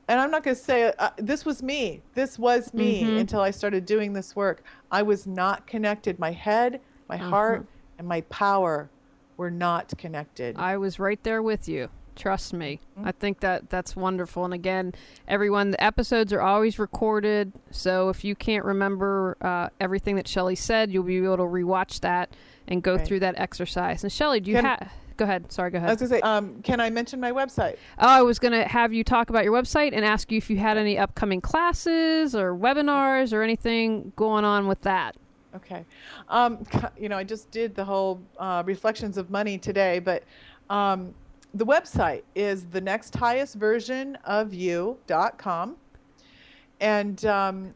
and I'm not going to say this was me. This was me until I started doing this work. I was not connected. My head, my heart, and my power were not connected. I was right there with you. Trust me. I think that's wonderful. And again, everyone, the episodes are always recorded. So if you can't remember everything that Schelli said, you'll be able to rewatch that and go through that exercise. And Schelli, do you have... Go ahead. Sorry, go ahead. I was going to say, can I mention my website? Oh, I was going to have you talk about your website and ask you if you had any upcoming classes or webinars or anything going on with that. Okay. I just did the whole Reflections of Money today, but the website is thenexthighestversionofyou.com. And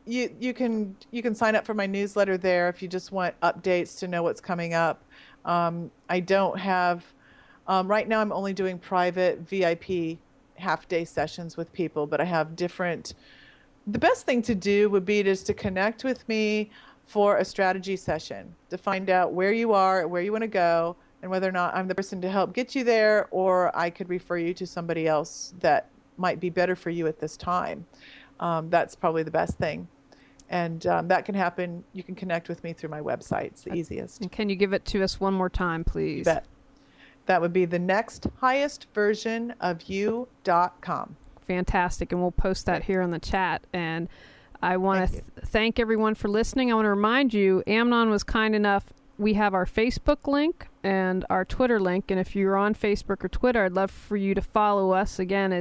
you can sign up for my newsletter there if you just want updates to know what's coming up. I don't have, right now I'm only doing private VIP half-day sessions with people, but I have the best thing to do would be just to connect with me for a strategy session to find out where you are, where you want to go, and whether or not I'm the person to help get you there, or I could refer you to somebody else that might be better for you at this time. That's probably the best thing. And that can happen. You can connect with me through my website. It's the easiest. And can you give it to us one more time, please? You bet. That would be the next highest version of you.com. Fantastic. And we'll post that here in the chat. And I want to thank everyone for listening. I want to remind you, Amnon was kind enough. We have our Facebook link and our Twitter link. And if you're on Facebook or Twitter, I'd love for you to follow us. Again,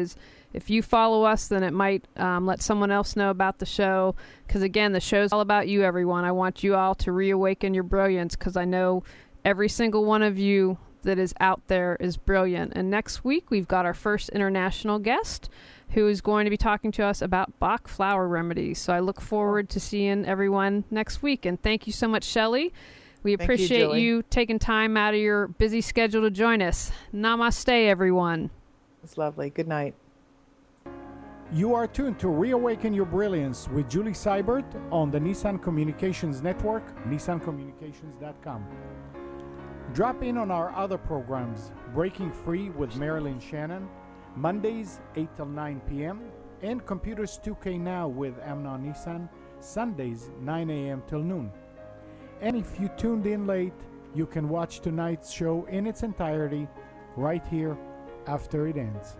if you follow us, then it might let someone else know about the show. Because, again, the show's all about you, everyone. I want you all to reawaken your brilliance, because I know every single one of you that is out there is brilliant. And next week, we've got our first international guest who is going to be talking to us about Bach flower remedies. So I look forward to seeing everyone next week. And thank you so much, Schelli. We appreciate you taking time out of your busy schedule to join us. Namaste, everyone. It's lovely. Good night. You are tuned to Reawaken Your Brilliance with Julie Seibert on the Nissan Communications Network, nissancommunications.com. Drop in on our other programs, Breaking Free with Marilyn Shannon, Mondays 8 till 9 p.m., and Computers 2K Now with Amnon Nissan, Sundays 9 a.m. till noon. And if you tuned in late, you can watch tonight's show in its entirety right here after it ends.